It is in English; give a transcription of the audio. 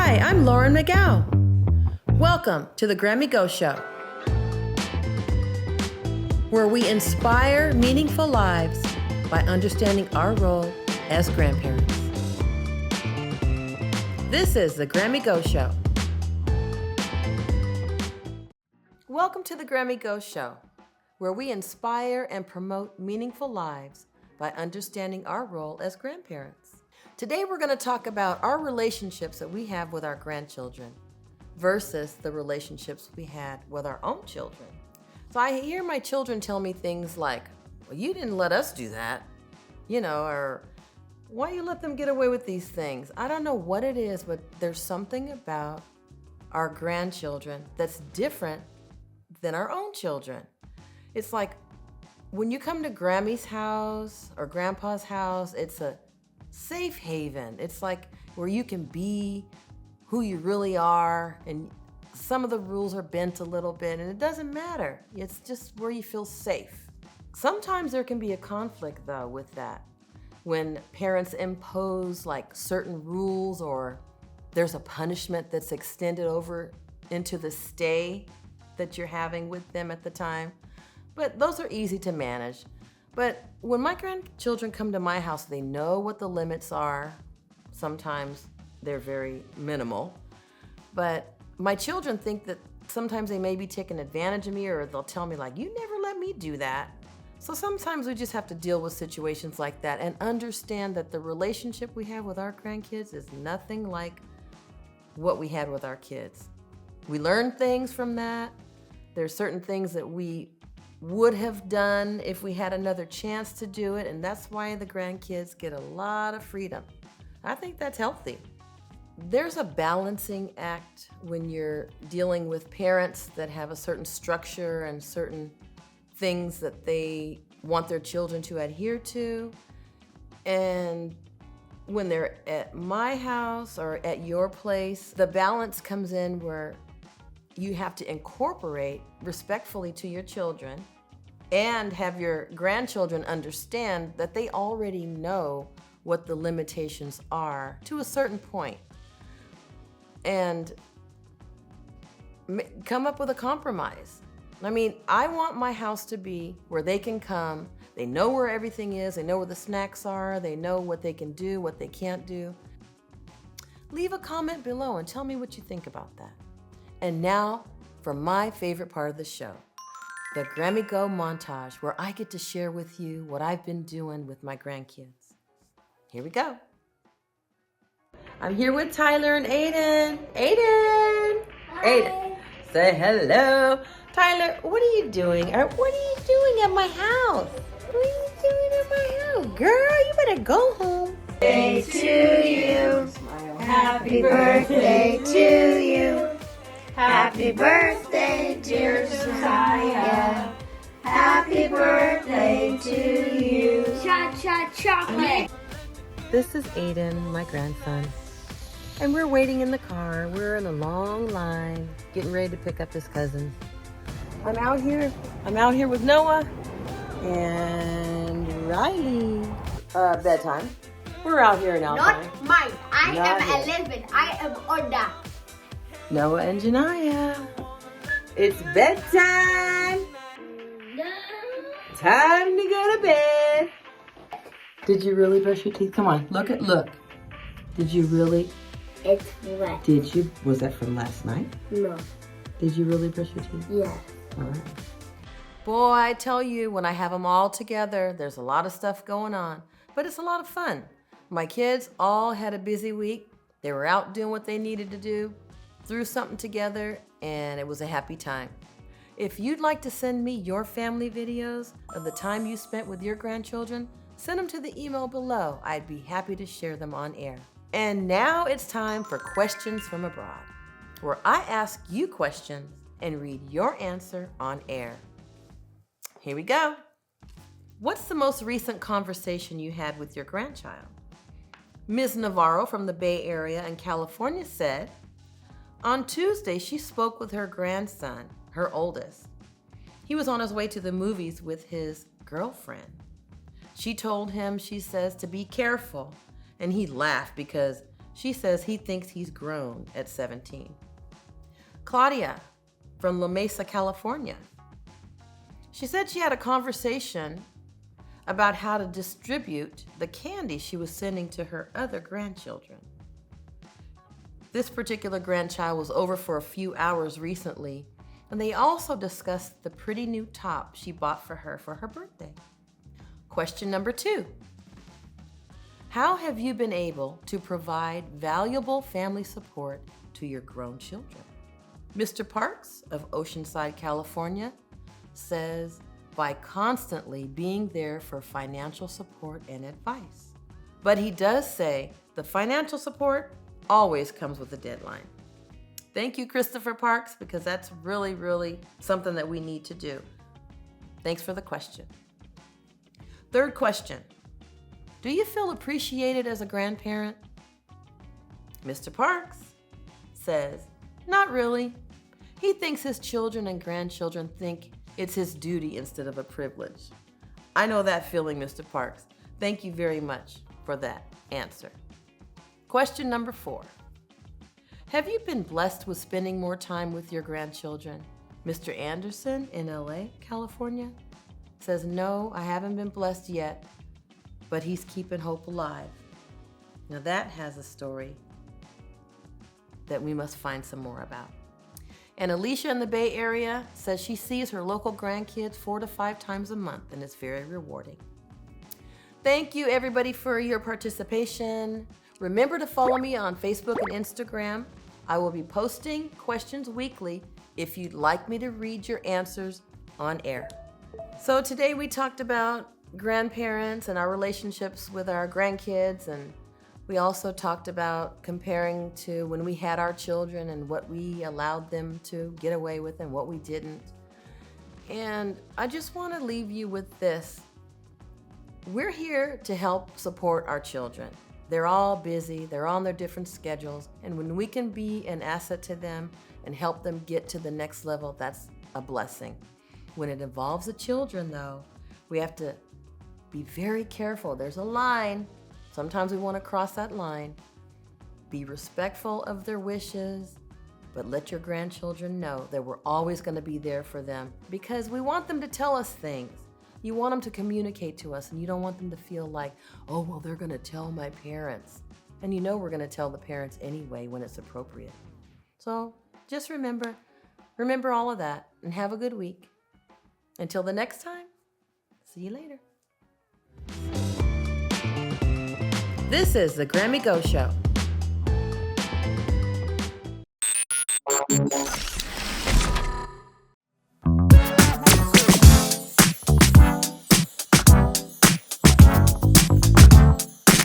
Hi, I'm Lauren McGow. Welcome to the Grammy Go Show, where we inspire meaningful lives by understanding our role as grandparents. This is the Grammy Go Show. Welcome to the Grammy Go Show, where we inspire and promote meaningful lives by understanding our role as grandparents. Today we're going to talk about our relationships that we have with our grandchildren versus the relationships we had with our own children. So I hear my children tell me things like, well, you didn't let us do that, or why you let them get away with these things? I don't know what it is, but there's something about our grandchildren that's different than our own children. It's like when you come to Grammy's house or Grandpa's house, it's a safe haven. It's like where you can be who you really are, and some of the rules are bent a little bit, and it doesn't matter. It's just where you feel safe. Sometimes there can be a conflict, though, with that. When parents impose like certain rules, or there's a punishment that's extended over into the stay that you're having with them at the time. But those are easy to manage. But when my grandchildren come to my house, they know what the limits are. Sometimes they're very minimal. But my children think that sometimes they may be taking advantage of me, or they'll tell me like, you never let me do that. So sometimes we just have to deal with situations like that and understand that the relationship we have with our grandkids is nothing like what we had with our kids. We learn things from that. There's certain things that we would have done if we had another chance to do it, and that's why the grandkids get a lot of freedom. I think that's healthy. There's a balancing act when you're dealing with parents that have a certain structure and certain things that they want their children to adhere to. And when they're at my house or at your place, the balance comes in where you have to incorporate respectfully to your children and have your grandchildren understand that they already know what the limitations are to a certain point. And come up with a compromise. I mean, I want my house to be where they can come, they know where everything is, they know where the snacks are, they know what they can do, what they can't do. Leave a comment below and tell me what you think about that. And now for my favorite part of the show, the Grammy Go montage, where I get to share with you what I've been doing with my grandkids. Here we go. I'm here with Tyler and Aiden. Aiden! Hi. Aiden, say hello. Tyler, what are you doing? What are you doing at my house? What are you doing at my house? Girl, you better go home. Birthday to you. Happy birthday to you. Happy birthday, dear Josiah. Happy birthday to you. Cha-cha chocolate. This is Aiden, my grandson. And we're waiting in the car. We're in a long line, getting ready to pick up his cousins. I'm out here with Noah and Riley. Bedtime. We're out here in Alpine. Not mine. I Not am yet. 11. I am Oda. Noah and Janaya. It's bedtime. No. Time to go to bed. Did you really brush your teeth? Come on, look. Did you really? It's wet. Was that from last night? No. Did you really brush your teeth? Yes. All right. Boy, I tell you, when I have them all together, there's a lot of stuff going on, but it's a lot of fun. My kids all had a busy week. They were out doing what they needed to do, threw something together, and it was a happy time. If you'd like to send me your family videos of the time you spent with your grandchildren, send them to the email below. I'd be happy to share them on air. And now it's time for Questions from Abroad, where I ask you questions and read your answer on air. Here we go. What's the most recent conversation you had with your grandchild? Ms. Navarro from the Bay Area in California said, on Tuesday, she spoke with her grandson, her oldest. He was on his way to the movies with his girlfriend. She told him, she says, to be careful, and he laughed because She says he thinks he's grown at 17. Claudia from La Mesa, California. She said she had a conversation about how to distribute the candy she was sending to her other grandchildren. This particular grandchild was over for a few hours recently, and they also discussed the pretty new top she bought for her birthday. Question number 2. How have you been able to provide valuable family support to your grown children? Mr. Parks of Oceanside, California says by constantly being there for financial support and advice. But he does say the financial support always comes with a deadline. Thank you, Christopher Parks, because that's really, really something that we need to do. Thanks for the question. Third question. Do you feel appreciated as a grandparent? Mr. Parks says, not really. He thinks his children and grandchildren think it's his duty instead of a privilege. I know that feeling, Mr. Parks. Thank you very much for that answer. Question number 4. Have you been blessed with spending more time with your grandchildren? Mr. Anderson in LA, California says, no, I haven't been blessed yet, but he's keeping hope alive. Now that has a story that we must find some more about. And Alicia in the Bay Area says she sees her local grandkids 4 to 5 times a month, and it's very rewarding. Thank you, everybody, for your participation. Remember to follow me on Facebook and Instagram. I will be posting questions weekly if you'd like me to read your answers on air. So today we talked about grandparents and our relationships with our grandkids, and we also talked about comparing to when we had our children and what we allowed them to get away with and what we didn't. And I just want to leave you with this. We're here to help support our children. They're all busy, they're on their different schedules, and when we can be an asset to them and help them get to the next level, that's a blessing. When it involves the children, though, we have to be very careful. There's a line. Sometimes we want to cross that line. Be respectful of their wishes, but let your grandchildren know that we're always going to be there for them because we want them to tell us things. You want them to communicate to us, and you don't want them to feel like, oh, well, they're going to tell my parents. And you know we're going to tell the parents anyway when it's appropriate. So just remember all of that, and have a good week. Until the next time, see you later. This is the Grammy Go Show.